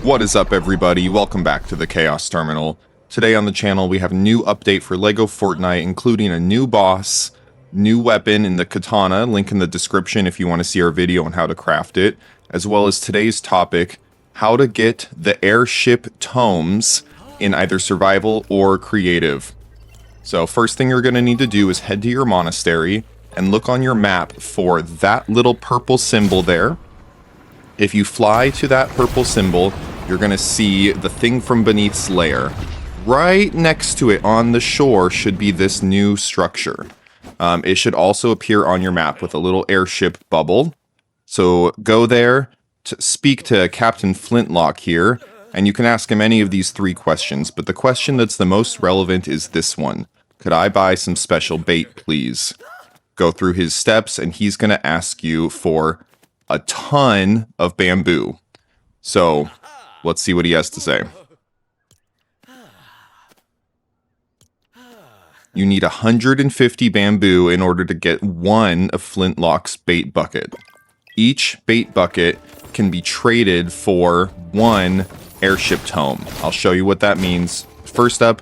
What is up, everybody? Welcome back to the Chaos Terminal. Today on the channel we have a new update for LEGO Fortnite, including a new boss, new weapon in the katana, link in the description if you want to see our video on how to craft it, as well as today's topic, how to get the airship tomes in either survival or creative. So first thing you're going to need to do is head to your monastery and look on your map for that little purple symbol there. If you fly to that purple symbol, you're going to see the thing from beneath's lair. Right next to it on the shore should be this new structure. It should also appear on your map with a little airship bubble. So go there, speak to Captain Flintlock here, and you can ask him any of these three questions. But the question that's the most relevant is this one. Could I buy some special bait, please? Go through his steps, and he's going to ask you for a ton of bamboo. So let's see what he has to say. You need 150 bamboo in order to get one of Flintlock's bait bucket. Each bait bucket can be traded for one airship tome. I'll show you what that means. First up,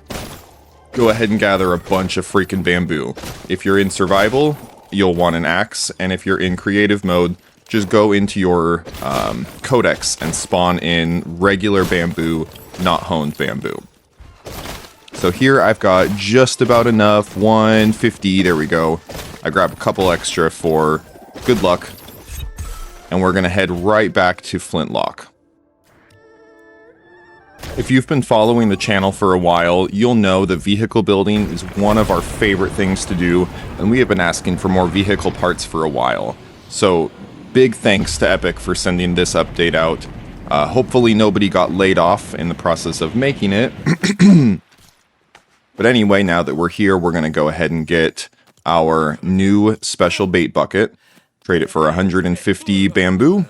go ahead and gather a bunch of freaking bamboo. If you're in survival, you'll want an axe, and if you're in creative mode, just go into your codex and spawn in regular bamboo, not honed bamboo. So here I've got just about enough, 150, there we go. I grab a couple extra for good luck, and we're gonna head right back to Flintlock. If you've been following the channel for a while, you'll know that vehicle building is one of our favorite things to do, and we have been asking for more vehicle parts for a while. So big thanks to Epic for sending this update out. Hopefully nobody got laid off in the process of making it. But anyway, now that we're here, we're going to go ahead and get our new special bait bucket. Trade it for 150 bamboo.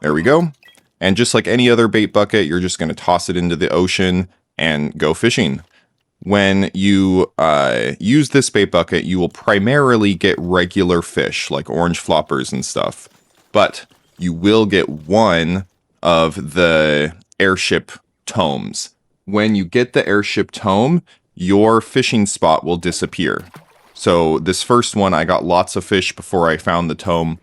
There we go. And just like any other bait bucket, you're just going to toss it into the ocean and go fishing. When you use this bait bucket, you will primarily get regular fish, like orange floppers and stuff. But you will get one of the airship tomes. When you get the airship tome, your fishing spot will disappear. So this first one, I got lots of fish before I found the tome.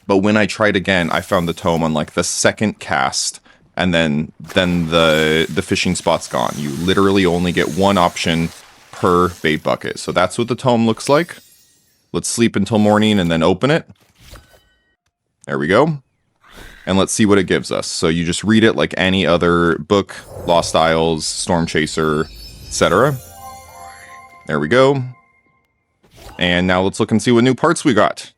But when I tried again, I found the tome on like the second cast. And then the fishing spot's gone. You literally only get one option per bait bucket. So that's what the tome looks like. Let's sleep until morning and then open it. There we go. And let's see what it gives us. So you just read it like any other book, Lost Isles, Storm Chaser, etc. There we go. And now let's look and see what new parts we got.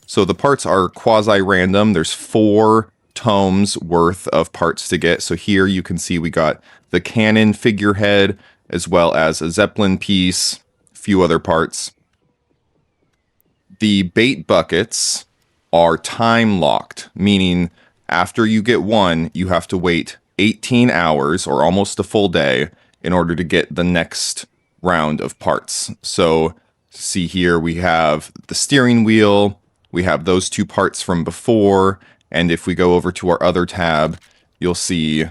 So the parts are quasi-random. There's 4 tomes worth of parts to get. So here you can see we got the cannon figurehead, as well as a Zeppelin piece, a few other parts. The bait buckets are time locked, meaning after you get one, you have to wait 18 hours or almost a full day in order to get the next round of parts. So see here we have the steering wheel, we have those 2 parts from before, and if we go over to our other tab, you'll see,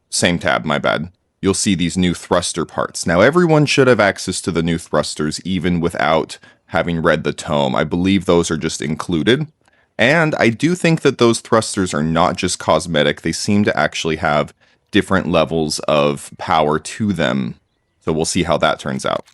same tab, my bad. You'll see these new thruster parts. Now everyone should have access to the new thrusters even without having read the tome. I believe those are just included. And I do think that those thrusters are not just cosmetic. They seem to actually have different levels of power to them. So we'll see how that turns out.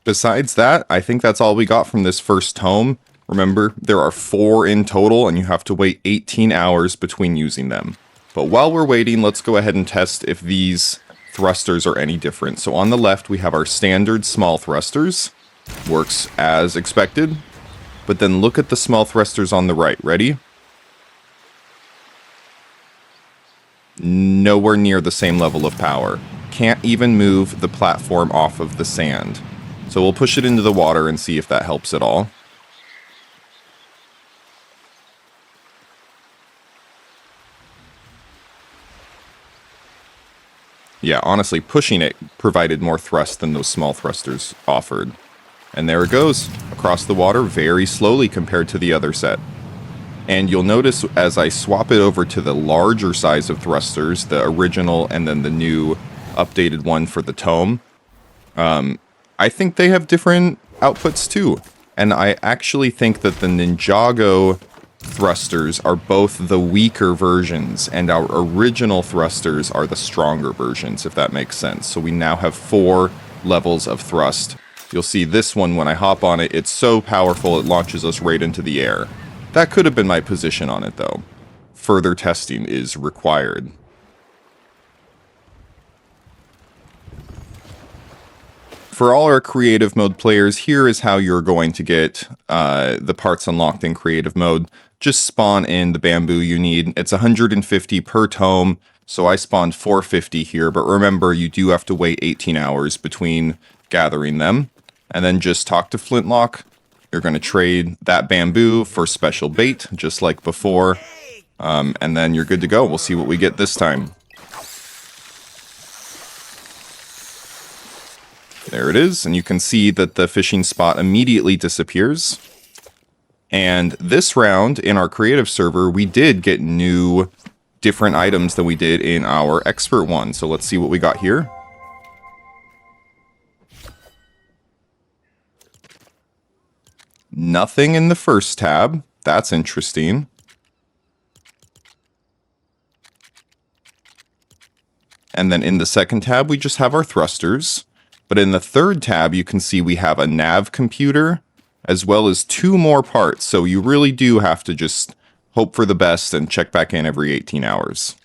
Besides that, I think that's all we got from this first tome. Remember, there are 4 in total, and you have to wait 18 hours between using them. But while we're waiting, let's go ahead and test if these thrusters are any different. So on the left, we have our standard small thrusters. Works as expected. But then look at the small thrusters on the right. Ready? Nowhere near the same level of power. Can't even move the platform off of the sand. So we'll push it into the water and see if that helps at all. Yeah, honestly, pushing it provided more thrust than those small thrusters offered. And there it goes, across the water very slowly compared to the other set. And you'll notice as I swap it over to the larger size of thrusters, the original and then the new updated one for the tome, I think they have different outputs too. And I actually think that the Ninjago thrusters are both the weaker versions and our original thrusters are the stronger versions, if that makes sense. So we now have 4 levels of thrust. You'll see this one when I hop on it, it's so powerful it launches us right into the air. That could have been my position on it though. Further testing is required. For all our creative mode players, here is how you're going to get the parts unlocked in creative mode. Just spawn in the bamboo you need. It's 150 per tome, so I spawned 450 here, but remember you do have to wait 18 hours between gathering them. And then just talk to Flintlock. You're going to trade that bamboo for special bait, just like before. And then you're good to go. We'll see what we get this time. There it is, and you can see that the fishing spot immediately disappears. And this round, in our creative server, we did get new, different items than we did in our expert one. So let's see what we got here. Nothing in the first tab. That's interesting. And then in the second tab, we just have our thrusters. But in the third tab, you can see we have a nav computer, as well as 2 more parts. So you really do have to just hope for the best and check back in every 18 hours.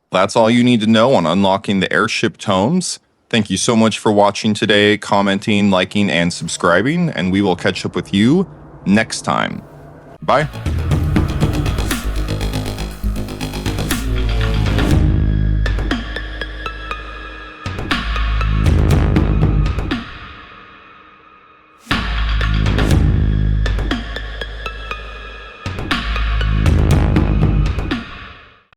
That's all you need to know on unlocking the airship tomes. Thank you so much for watching today, commenting, liking, and subscribing, and we will catch up with you next time. Bye.